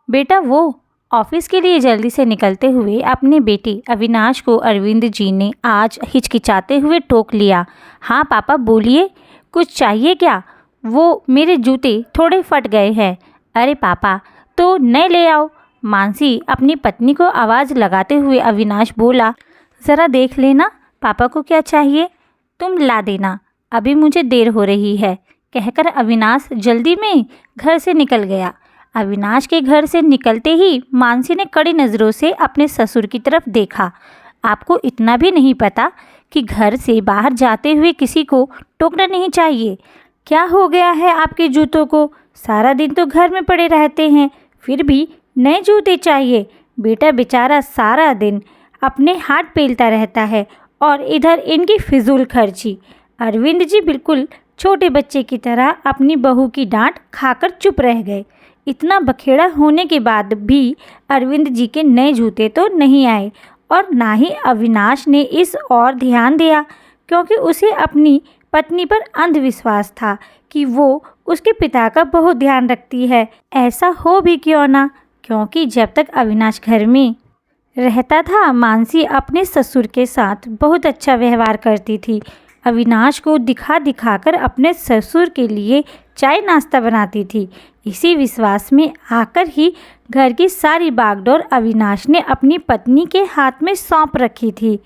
बेटा वो ऑफिस के लिए जल्दी से निकलते हुए अपने बेटे अविनाश को अरविंद जी ने आज हिचकिचाते हुए टोक लिया। हाँ पापा बोलिए, कुछ चाहिए क्या? वो मेरे जूते थोड़े फट गए हैं। अरे पापा तो नए ले आओ। मानसी अपनी पत्नी को आवाज़ लगाते हुए अविनाश बोला, ज़रा देख लेना पापा को क्या चाहिए, तुम ला देना, अभी मुझे देर हो रही है, कहकर अविनाश जल्दी में घर से निकल गया। अविनाश के घर से निकलते ही मानसी ने कड़ी नज़रों से अपने ससुर की तरफ देखा। आपको इतना भी नहीं पता कि घर से बाहर जाते हुए किसी को टोकना नहीं चाहिए? क्या हो गया है आपके जूतों को? सारा दिन तो घर में पड़े रहते हैं, फिर भी नए जूते चाहिए। बेटा बेचारा सारा दिन अपने हाथ पेलता रहता है और इधर इनकी फिजूल खर्ची। अरविंद जी बिल्कुल छोटे बच्चे की तरह अपनी बहू की डांट खाकर चुप रह गए। इतना बखेड़ा होने के बाद भी अरविंद जी के नए जूते तो नहीं आए और ना ही अविनाश ने इस और ध्यान दिया, क्योंकि उसे अपनी पत्नी पर अंधविश्वास था कि वो उसके पिता का बहुत ध्यान रखती है। ऐसा हो भी क्यों ना, क्योंकि जब तक अविनाश घर में रहता था मानसी अपने ससुर के साथ बहुत अच्छा व्यवहार करती थी। अविनाश को दिखा दिखाकर अपने ससुर के लिए चाय नाश्ता बनाती थी। इसी विश्वास में आकर ही घर की सारी बागडोर अविनाश ने अपनी पत्नी के हाथ में सौंप रखी थी।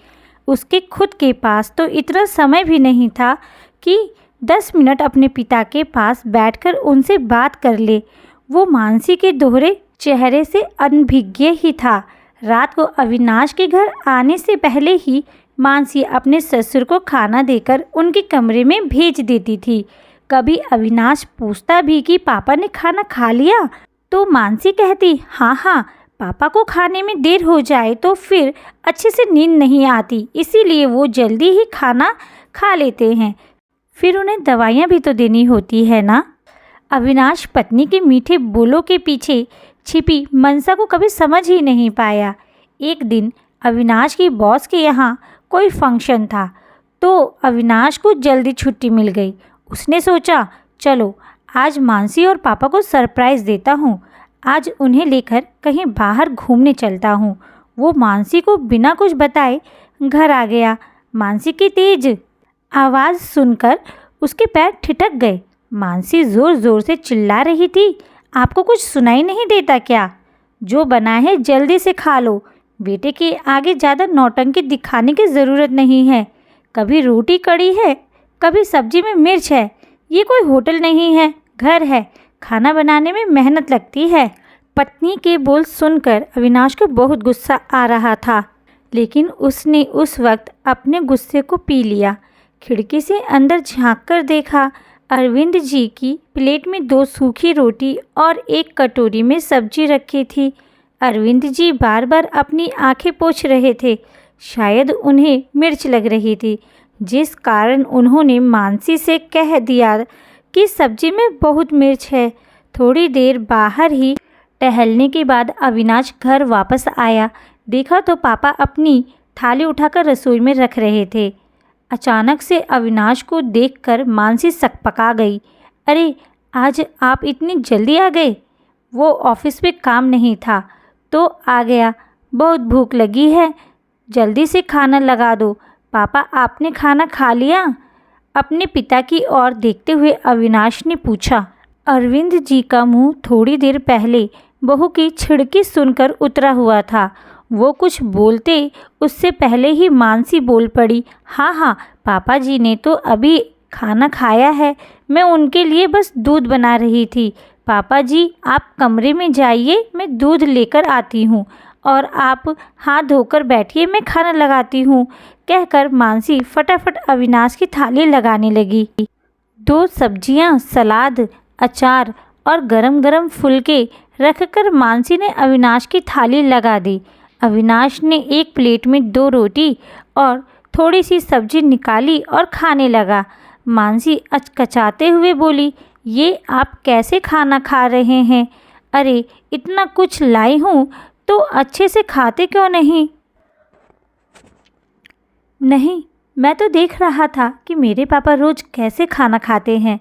उसके खुद के पास तो इतना समय भी नहीं था कि 10 मिनट अपने पिता के पास बैठकर उनसे बात कर ले। वो मानसी के दोहरे चेहरे से अनभिज्ञ ही था। रात को अविनाश के घर आने से पहले ही मानसी अपने ससुर को खाना देकर उनके कमरे में भेज देती थी। कभी अविनाश पूछता भी कि पापा ने खाना खा लिया, तो मानसी कहती हाँ हाँ, पापा को खाने में देर हो जाए तो फिर अच्छे से नींद नहीं आती, इसीलिए वो जल्दी ही खाना खा लेते हैं, फिर उन्हें दवाइयाँ भी तो देनी होती है ना। अविनाश पत्नी के मीठे बोलों के पीछे छिपी मनसा को कभी समझ ही नहीं पाया। एक दिन अविनाश की बॉस के यहाँ कोई फंक्शन था, तो अविनाश को जल्दी छुट्टी मिल गई। उसने सोचा चलो आज मानसी और पापा को सरप्राइज़ देता हूँ, आज उन्हें लेकर कहीं बाहर घूमने चलता हूँ। वो मानसी को बिना कुछ बताए घर आ गया। मानसी की तेज आवाज़ सुनकर उसके पैर ठिठक गए। मानसी ज़ोर ज़ोर से चिल्ला रही थी, आपको कुछ सुनाई नहीं देता क्या? जो बना है जल्दी से खा लो। बेटे के आगे ज़्यादा नौटंकी दिखाने की ज़रूरत नहीं है। कभी रोटी कड़ी है, कभी सब्जी में मिर्च है। ये कोई होटल नहीं है, घर है, खाना बनाने में मेहनत लगती है। पत्नी के बोल सुनकर अविनाश को बहुत गुस्सा आ रहा था, लेकिन उसने उस वक्त अपने गुस्से को पी लिया। खिड़की से अंदर झांक कर देखा, अरविंद जी की प्लेट में 2 सूखी रोटी और 1 कटोरी में सब्जी रखी थी। अरविंद जी बार बार अपनी आंखें पोंछ रहे थे, शायद उन्हें मिर्च लग रही थी, जिस कारण उन्होंने मानसी से कह दिया कि सब्जी में बहुत मिर्च है। थोड़ी देर बाहर ही टहलने के बाद अविनाश घर वापस आया। देखा तो पापा अपनी थाली उठाकर रसोई में रख रहे थे। अचानक से अविनाश को देखकर मानसी सकपका गई। अरे आज आप इतनी जल्दी आ गए? वो ऑफिस में काम नहीं था तो आ गया, बहुत भूख लगी है, जल्दी से खाना लगा दो। पापा आपने खाना खा लिया? अपने पिता की ओर देखते हुए अविनाश ने पूछा। अरविंद जी का मुंह थोड़ी देर पहले बहू की छिड़की सुनकर उतरा हुआ था। वो कुछ बोलते उससे पहले ही मानसी बोल पड़ी, हाँ हाँ पापा जी ने तो अभी खाना खाया है, मैं उनके लिए बस दूध बना रही थी। पापा जी आप कमरे में जाइए, मैं दूध लेकर आती हूँ और आप हाथ धोकर बैठिए, मैं खाना लगाती हूँ, कहकर मानसी फटाफट अविनाश की थाली लगाने लगी। 2 सब्जियाँ, सलाद, अचार और गरम गरम फुलके रखकर मानसी ने अविनाश की थाली लगा दी। अविनाश ने एक प्लेट में 2 रोटी और थोड़ी सी सब्जी निकाली और खाने लगा। मानसी अचकचाते हुए बोली, ये आप कैसे खाना खा रहे हैं? अरे इतना कुछ लाई हूँ तो अच्छे से खाते क्यों नहीं? नहीं, मैं तो देख रहा था कि मेरे पापा रोज़ कैसे खाना खाते हैं,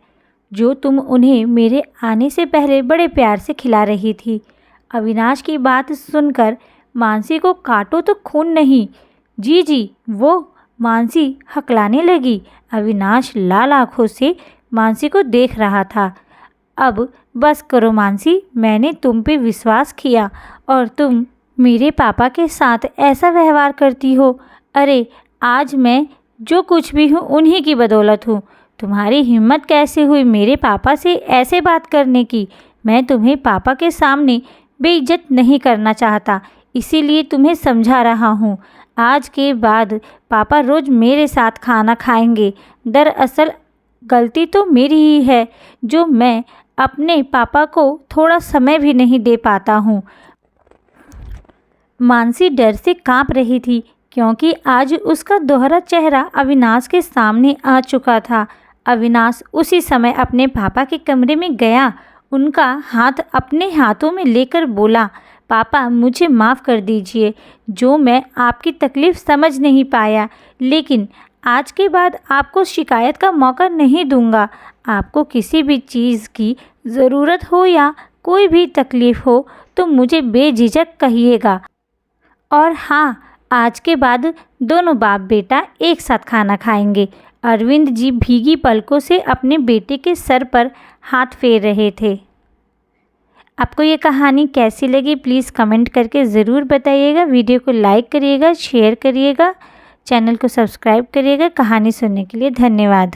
जो तुम उन्हें मेरे आने से पहले बड़े प्यार से खिला रही थी। अविनाश की बात सुनकर मानसी को काटो तो खून नहीं। जी जी, वो मानसी हकलाने लगी। अविनाश लाल आंखों से मानसी को देख रहा था। अब बस करो मानसी, मैंने तुम पे विश्वास किया और तुम मेरे पापा के साथ ऐसा व्यवहार करती हो। अरे आज मैं जो कुछ भी हूँ उन्हीं की बदौलत हूँ। तुम्हारी हिम्मत कैसे हुई मेरे पापा से ऐसे बात करने की? मैं तुम्हें पापा के सामने बेइज्जत नहीं करना चाहता, इसीलिए तुम्हें समझा रहा हूँ। आज के बाद पापा रोज़ मेरे साथ खाना खाएंगे। दरअसल गलती तो मेरी ही है जो मैं अपने पापा को थोड़ा समय भी नहीं दे पाता हूँ। मानसी डर से कांप रही थी क्योंकि आज उसका दोहरा चेहरा अविनाश के सामने आ चुका था। अविनाश उसी समय अपने पापा के कमरे में गया, उनका हाथ अपने हाथों में लेकर बोला, पापा मुझे माफ़ कर दीजिए जो मैं आपकी तकलीफ़ समझ नहीं पाया, लेकिन आज के बाद आपको शिकायत का मौका नहीं दूंगा। आपको किसी भी चीज़ की ज़रूरत हो या कोई भी तकलीफ़ हो तो मुझे बेझिझक कहिएगा। और हाँ, आज के बाद दोनों बाप बेटा एक साथ खाना खाएंगे। अरविंद जी भीगी पलकों से अपने बेटे के सर पर हाथ फेर रहे थे। आपको ये कहानी कैसी लगी प्लीज़ कमेंट करके ज़रूर बताइएगा। वीडियो को लाइक करिएगा, शेयर करिएगा, चैनल को सब्सक्राइब करिएगा। कहानी सुनने के लिए धन्यवाद।